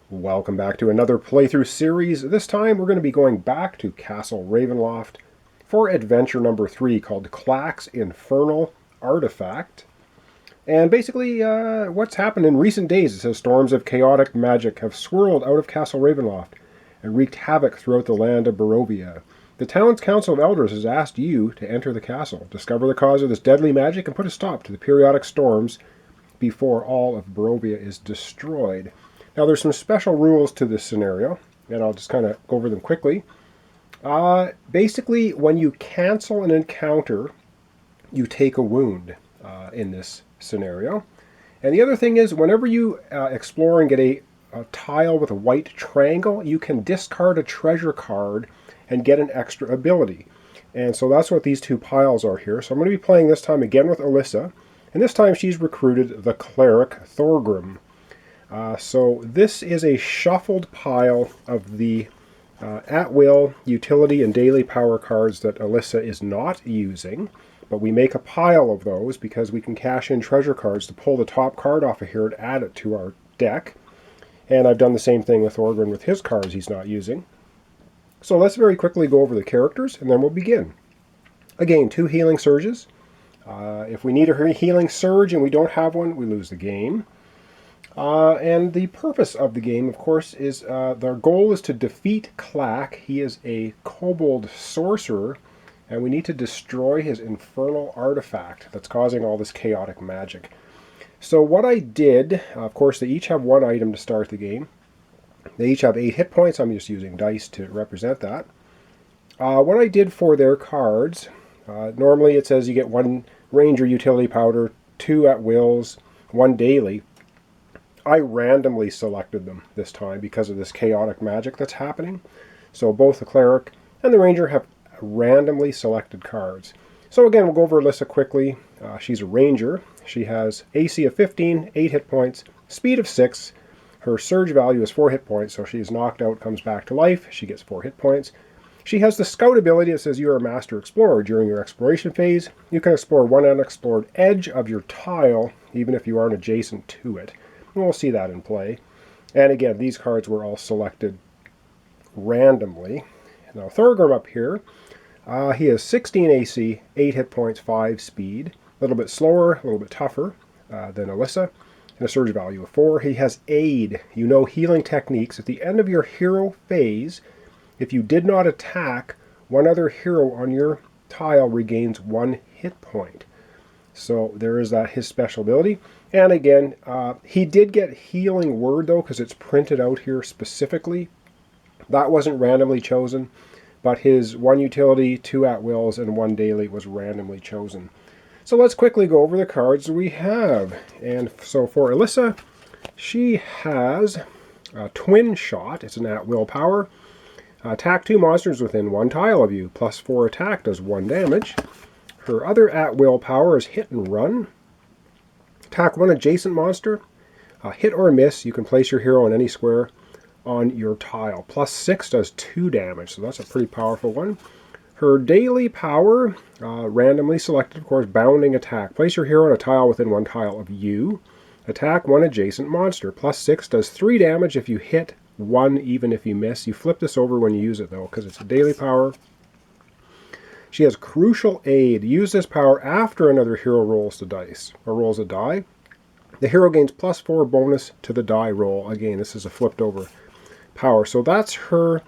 Welcome back to another playthrough series. This time we're going to be going back to Castle Ravenloft for adventure number 3 called Klak's Infernal Artifact. And basically what's happened in recent days, it says storms of chaotic magic have swirled out of Castle Ravenloft and wreaked havoc throughout the land of Barovia. The town's council of elders has asked you to enter the castle, discover the cause of this deadly magic, and put a stop to the periodic storms before all of Barovia is destroyed. Now, there's some special rules to this scenario, and I'll just kind of go over them quickly. Basically, when you cancel an encounter, you take a wound in this scenario. And the other thing is, whenever you explore and get a tile with a white triangle, you can discard a treasure card and get an extra ability. And so that's what these two piles are here. So I'm going to be playing this time again with Allisa, and this time she's recruited the Cleric Thorgrim. So this is a shuffled pile of the at-will, utility, and daily power cards that Allisa is not using. But we make a pile of those because we can cash in treasure cards to pull the top card off of here and add it to our deck. And I've done the same thing with Thorgrim with his cards he's not using. So let's very quickly go over the characters and then we'll begin. Again, 2 healing surges. If we need a healing surge and we don't have one, we lose the game. And the purpose of the game, of course, is their goal is to defeat Klak. He is a kobold sorcerer, and we need to destroy his infernal artifact that's causing all this chaotic magic. So what I did, of course, they each have 1 item to start the game. They each have 8 hit points. I'm just using dice to represent that. What I did for their cards, normally it says you get 1 ranger utility powder, 2 at wills, 1 daily. I randomly selected them this time because of this chaotic magic that's happening. So both the Cleric and the Ranger have randomly selected cards. So again, we'll go over Allisa quickly. She's a Ranger. She has AC of 15, 8 hit points, speed of 6. Her surge value is 4 hit points, so she's knocked out, comes back to life. She gets 4 hit points. She has the Scout ability that says you are a Master Explorer. During your exploration phase, you can explore 1 unexplored edge of your tile, even if you aren't adjacent to it. And we'll see that in play. And again, these cards were all selected randomly. Now, Thorgrim up here, he has 16 AC, 8 hit points, 5 speed. A little bit slower, a little bit tougher than Allisa, and a surge value of 4. He has Aid. You know healing techniques. At the end of your hero phase, if you did not attack, one other hero on your tile regains 1 hit point. So there is his special ability. And again, he did get Healing Word, though, because it's printed out here specifically. That wasn't randomly chosen, but his 1 utility, 2 at-wills, and 1 daily was randomly chosen. So let's quickly go over the cards we have. And so for Allisa, she has a Twin Shot. It's an at-will power. Attack 2 monsters within 1 tile of you. Plus 4 attack does 1 damage. Her other at-will power is Hit and Run. Attack 1 adjacent monster. Hit or miss, you can place your hero on any square on your tile. Plus 6 does 2 damage, so that's a pretty powerful one. Her daily power, randomly selected, of course, Bounding Attack. Place your hero on a tile within 1 tile of you. Attack 1 adjacent monster. Plus 6 does 3 damage if you hit 1, even if you miss. You flip this over when you use it, though, because it's a daily power. She has Crucial Aid. Use this power after another hero rolls the dice, or rolls a die. The hero gains plus 4 bonus to the die roll. Again, this is a flipped over power. So that's her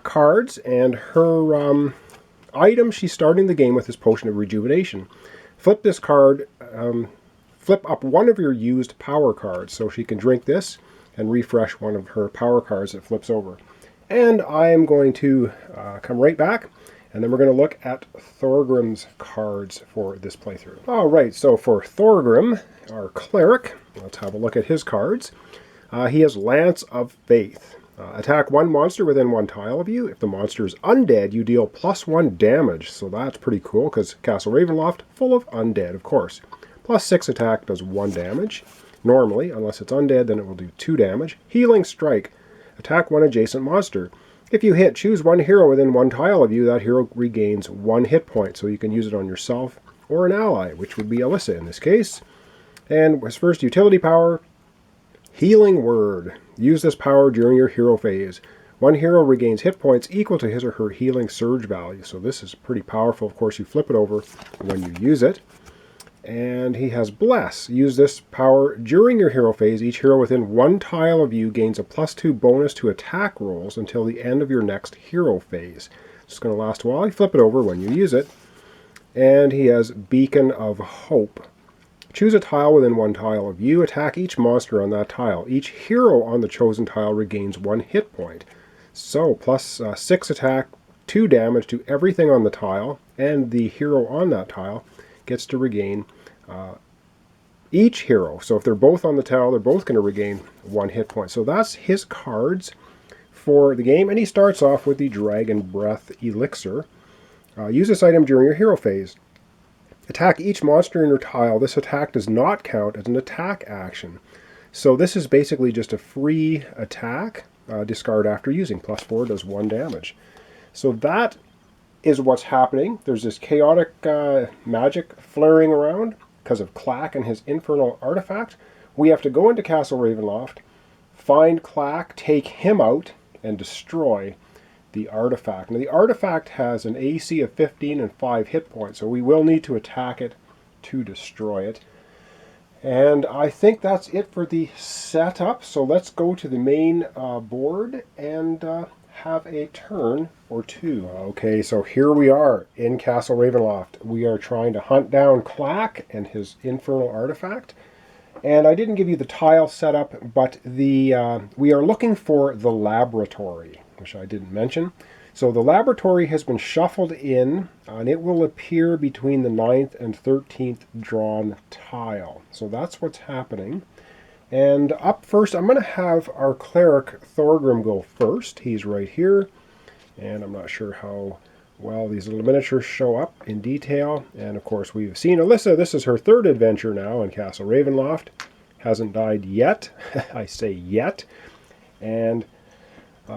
cards, and her item she's starting the game with is Potion of Rejuvenation. Flip this card, flip up 1 of your used power cards, so she can drink this and refresh 1 of her power cards that flips over. And I'm going to come right back. And then we're going to look at Thorgrim's cards for this playthrough. Alright, so for Thorgrim, our Cleric, let's have a look at his cards. He has Lance of Faith. Attack 1 monster within 1 tile of you. If the monster is undead, you deal plus 1 damage. So that's pretty cool, because Castle Ravenloft, full of undead, of course. Plus 6 attack does 1 damage. Normally, unless it's undead, then it will do 2 damage. Healing Strike. Attack 1 adjacent monster. If you hit, choose 1 hero within 1 tile of you. That hero regains 1 hit point, so you can use it on yourself or an ally, which would be Allisa in this case. And his first utility power, Healing Word. Use this power during your hero phase. One hero regains hit points equal to his or her healing surge value. So this is pretty powerful. Of course, you flip it over when you use it. And he has Bless. Use this power during your hero phase. Each hero within one tile of you gains a +2 bonus to attack rolls until the end of your next hero phase. It's going to last a while. You flip it over when you use it. And he has Beacon of Hope. Choose a tile within one tile of you. Attack each monster on that tile. Each hero on the chosen tile regains 1 hit point. So, +6 attack, 2 damage to everything on the tile, and the hero on that tile gets to regain each hero. So if they're both on the tile, they're both going to regain 1 hit point. So that's his cards for the game, and he starts off with the Dragon Breath Elixir. Use this item during your hero phase. Attack each monster in your tile. This attack does not count as an attack action. So this is basically just a free attack. Discard after using. +4 does 1 damage. So that is what's happening. There's this chaotic magic flaring around because of Klak and his Infernal artifact. We have to go into Castle Ravenloft, find Klak, take him out, and destroy the artifact. Now the artifact has an AC of 15 and 5 hit points, so we will need to attack it to destroy it. And I think that's it for the setup. So let's go to the main board and have a turn or two. Okay, so here we are in Castle Ravenloft. We are trying to hunt down Klak and his Infernal artifact. And I didn't give you the tile setup, but we are looking for the laboratory, which I didn't mention. So the laboratory has been shuffled in, and it will appear between the 9th and 13th drawn tile. So that's what's happening. And up first, I'm going to have our cleric Thorgrim go first. He's right here, and I'm not sure how well these little miniatures show up in detail. And of course, we've seen Allisa. This is her 3rd adventure now in Castle Ravenloft. Hasn't died yet. I say yet. And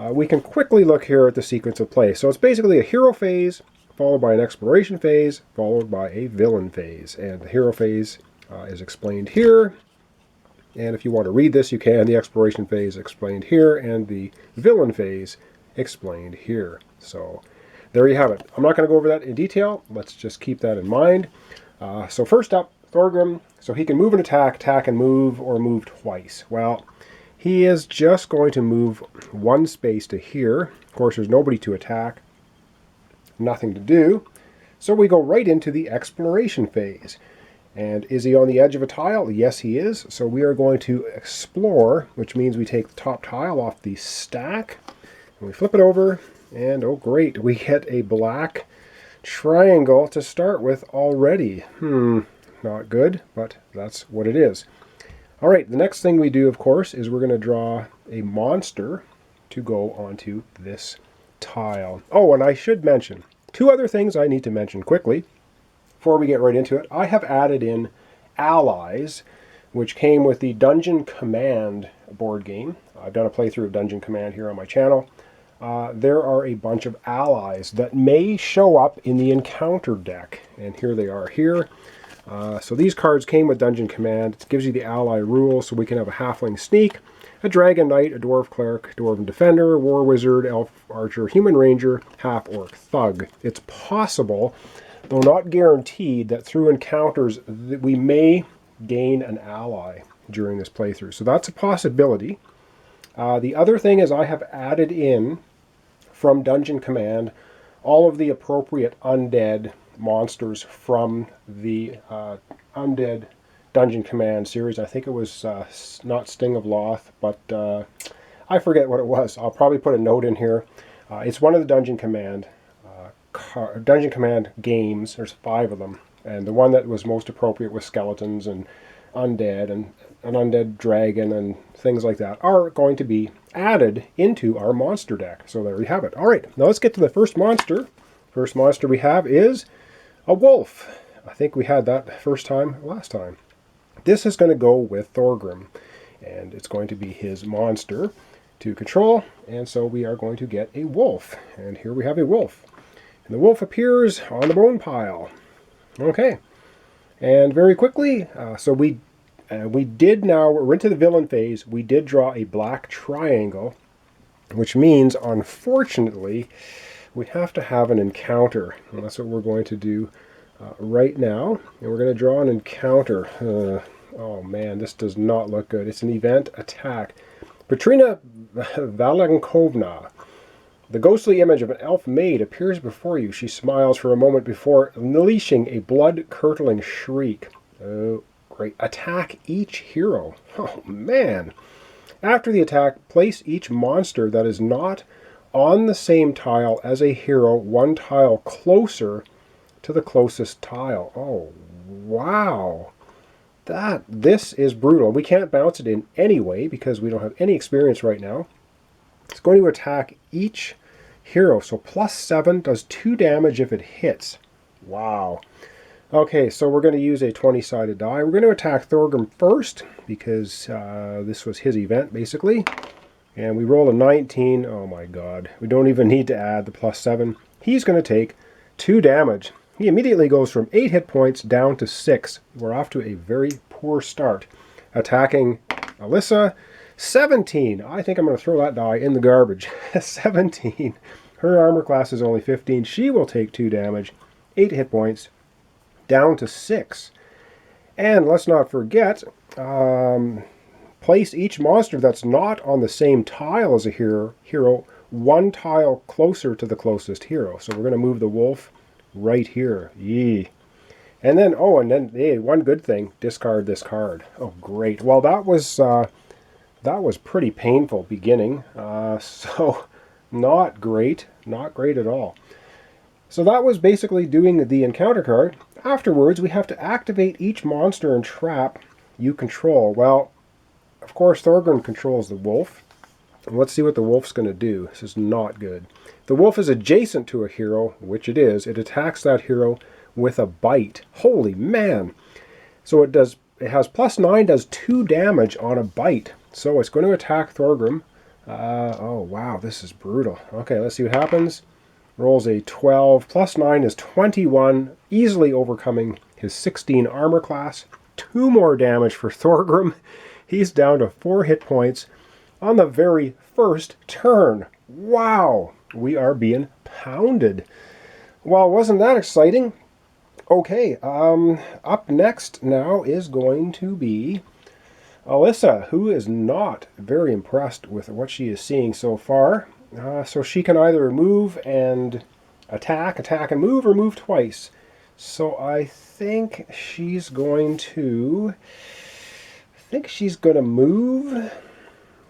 we can quickly look here at the sequence of play. So it's basically a hero phase, followed by an exploration phase, followed by a villain phase. And the hero phase is explained here. And if you want to read this, you can. The exploration phase explained here, and the villain phase explained here. So there you have it. I'm not going to go over that in detail. Let's just keep that in mind. So first up, Thorgrim. So he can move and attack and move, or move twice. Well, he is just going to move 1 space to here. Of course, there's nobody to attack. Nothing to do. So we go right into the exploration phase. And is he on the edge of a tile? Yes, he is. So we are going to explore, which means we take the top tile off the stack, and we flip it over, and oh great, we hit a black triangle to start with already. Not good, but that's what it is. All right, the next thing we do, of course, is we're going to draw a monster to go onto this tile. Oh, and I should mention 2 other things I need to mention quickly before we get right into it. I have added in allies, which came with the Dungeon Command board game. I've done a playthrough of Dungeon Command here on my channel. There are a bunch of allies that may show up in the encounter deck, and here they are here. So these cards came with Dungeon Command. It gives you the ally rules, so we can have a Halfling Sneak, a Dragon Knight, a Dwarf Cleric, Dwarven Defender, War Wizard, Elf Archer, Human Ranger, Half-Orc Thug. It's possible, though not guaranteed, that through encounters that we may gain an ally during this playthrough. So that's a possibility. The other thing is I have added in, from Dungeon Command, all of the appropriate undead monsters from the Undead Dungeon Command series. I think it was not Sting of Loth, but I forget what it was. I'll probably put a note in here. It's one of the Dungeon Command games. There's 5 of them, and the one that was most appropriate with skeletons and undead and an undead dragon and things like that are going to be added into our monster deck. So there you have it. All right, now let's get to the first monster. First monster we have is a wolf. I think we had that last time. This is going to go with Thorgrim, and it's going to be his monster to control, and so we are going to get a wolf. And here we have a wolf. And the wolf appears on the bone pile. Okay, and very quickly, so we we're into the villain phase. We did draw a black triangle, which means, unfortunately, we have to have an encounter. And that's what we're going to do right now. And we're going to draw an encounter. Oh man, this does not look good. It's an event attack. Petrina Valenkovna. The ghostly image of an elf maid appears before you. She smiles for a moment before unleashing a blood-curdling shriek. Oh, great. Attack each hero. Oh man. After the attack, place each monster that is not on the same tile as a hero one tile closer to the closest tile. Oh, wow. This is brutal. We can't bounce it in anyway because we don't have any experience right now. It's going to attack each hero. So +7 does 2 damage if it hits. Wow. Okay, so we're going to use a 20-sided die. We're going to attack Thorgrim first because this was his event, basically. And we roll a 19. Oh my god. We don't even need to add the +7. He's going to take 2 damage. He immediately goes from 8 hit points down to 6. We're off to a very poor start. Attacking Allisa, 17. I think I'm going to throw that die in the garbage. 17. Her armor class is only 15. She will take 2 damage, 8 hit points, down to 6. And let's not forget, place each monster that's not on the same tile as a hero one tile closer to the closest hero. So we're going to move the wolf right here. Yee. And then, hey, one good thing, discard this card. Oh, great. Well, that was pretty painful beginning. So not great. Not great at all. So that was basically doing the encounter card. Afterwards, we have to activate each monster and trap you control. Well, of course, Thorgrim controls the wolf. Let's see what the wolf's going to do. This is not good. The wolf is adjacent to a hero, which it is. It attacks that hero with a bite. Holy man! So it has +9, does 2 damage on a bite. So it's going to attack Thorgrim. Oh wow, this is brutal. Okay, let's see what happens. Rolls a 12. +9 is 21, easily overcoming his 16 armor class. 2 more damage for Thorgrim. He's down to 4 hit points on the very first turn. Wow, we are being pounded. Well, wasn't that exciting? Okay, up next now is going to be Allisa, who is not very impressed with what she is seeing so far. So she can either move and attack and move, or move twice. So I think she's going to move.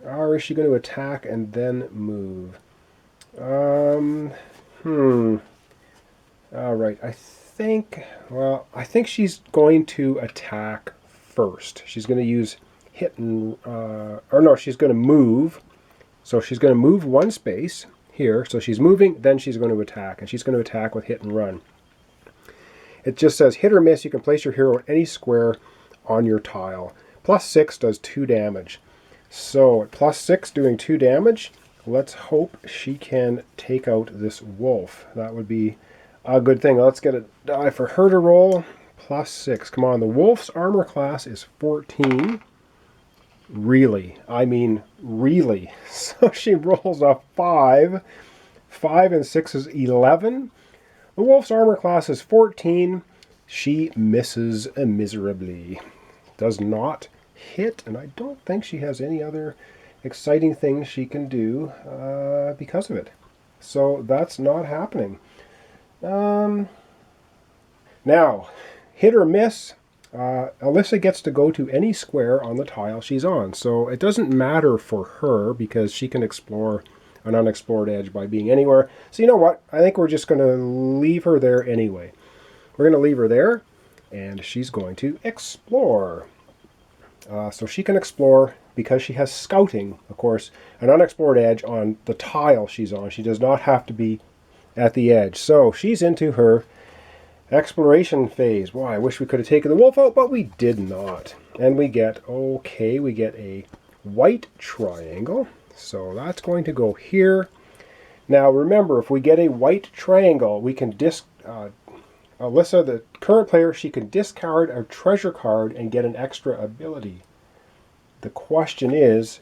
Or is she going to attack and then move? All right, I think she's going to attack first. She's going to use hit and, she's going to move. So she's going to move 1 space here. So she's moving, then she's going to attack. And she's going to attack with hit and run. It just says hit or miss. You can place your hero at any square on your tile. +6 does 2 damage. So at +6 doing 2 damage, let's hope she can take out this wolf. That would be a good thing. Let's get a die for her to roll. +6. Come on, the wolf's armor class is 14. Really? I mean, really. So she rolls a 5. 5 and 6 is 11. The wolf's armor class is 14. She misses miserably. Does not hit, and I don't think she has any other exciting things she can do because of it. So that's not happening. Now, hit or miss, Allisa gets to go to any square on the tile she's on. So it doesn't matter for her because she can explore an unexplored edge by being anywhere. So you know what? I think we're just going to leave her there anyway. We're going to leave her there, and she's going to explore. So she can explore because she has scouting, of course, an unexplored edge on the tile she's on. She does not have to be at the edge. So she's into her exploration phase. Boy, I wish we could have taken the wolf out, but we did not. And we get a white triangle. So that's going to go here. Now remember, if we get a white triangle, we can Allisa, the current player, she can discard a treasure card and get an extra ability. The question is,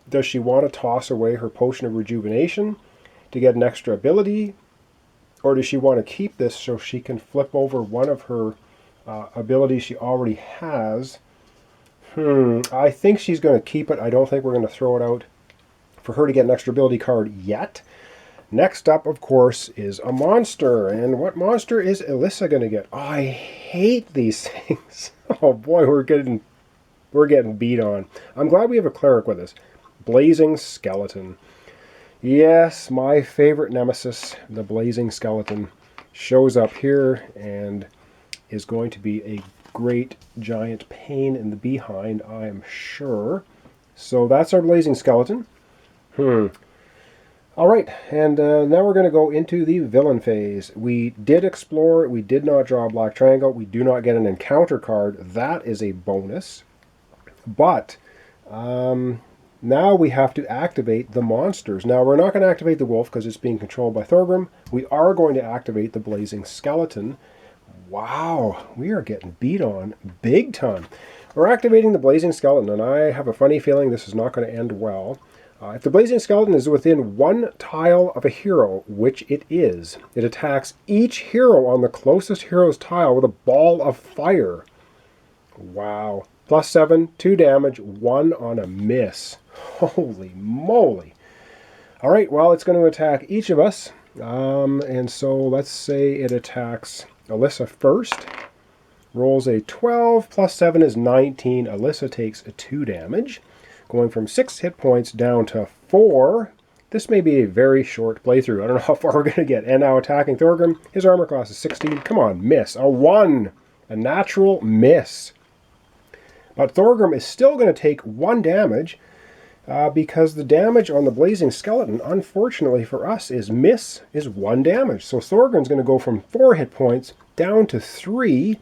does she want to toss away her potion of rejuvenation to get an extra ability? Or does she want to keep this so she can flip over one of her abilities she already has? I think she's going to keep it. I don't think we're going to throw it out for her to get an extra ability card yet. Next up, of course, is a monster. And what monster is Allisa going to get? Oh, I hate these things. Oh boy, we're getting beat on. I'm glad we have a cleric with us. Blazing Skeleton. Yes, my favorite nemesis, the Blazing Skeleton, shows up here and is going to be a great giant pain in the behind, I am sure. So that's our Blazing Skeleton. Alright, and now we're going to go into the villain phase. We did explore, we did not draw a black triangle, we do not get an encounter card. That is a bonus. But now we have to activate the monsters. Now we're not going to activate the wolf because it's being controlled by Thorgrim. We are going to activate the Blazing Skeleton. Wow, we are getting beat on big time. We're activating the Blazing Skeleton, and I have a funny feeling this is not going to end well. If the Blazing Skeleton is within one tile of a hero, which it is, it attacks each hero on the closest hero's tile with a ball of fire. Wow. +7, 2 damage, 1 on a miss. Holy moly. Alright, well, it's going to attack each of us. And so let's say it attacks Allisa first. Rolls a 12, +7 is 19. Allisa takes 2 damage. Going from 6 hit points down to 4. This may be a very short playthrough. I don't know how far we're going to get. And now attacking Thorgrim. His armor class is 16. Come on, miss. A 1. A natural miss. But Thorgrim is still going to take 1 damage because the damage on the Blazing Skeleton, unfortunately for us, is 1 damage. So Thorgrim's going to go from 4 hit points down to 3.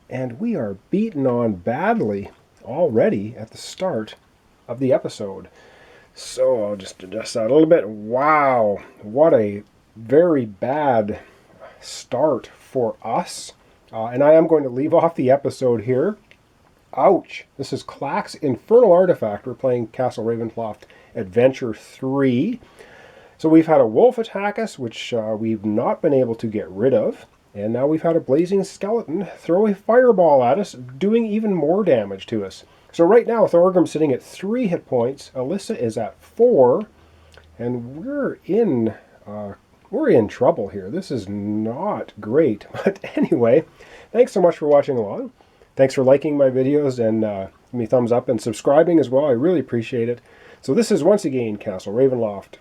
And we are beaten on badly already at the start of the episode. So I'll just adjust that a little bit. Wow, what a very bad start for us. And I am going to leave off the episode here. Ouch. This is Klak's Infernal Artifact. We're playing Castle Ravenloft Adventure 3. So we've had a wolf attack us, which we've not been able to get rid of. And now we've had a Blazing Skeleton throw a fireball at us, doing even more damage to us. So right now, Thorgrim's sitting at 3 hit points. Allisa is at 4. And we're in trouble here. This is not great. But anyway, thanks so much for watching along. Thanks for liking my videos and give me a thumbs up and subscribing as well. I really appreciate it. So this is once again Castle Ravenloft.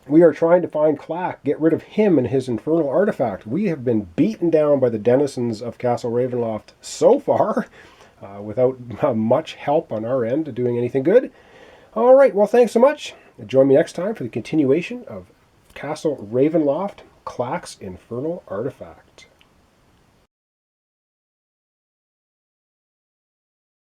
We are trying to find Klak, get rid of him and his infernal artifact. We have been beaten down by the denizens of Castle Ravenloft so far, without much help on our end doing anything good. All right, well, thanks so much. Join me next time for the continuation of Castle Ravenloft, Klak's Infernal Artifact.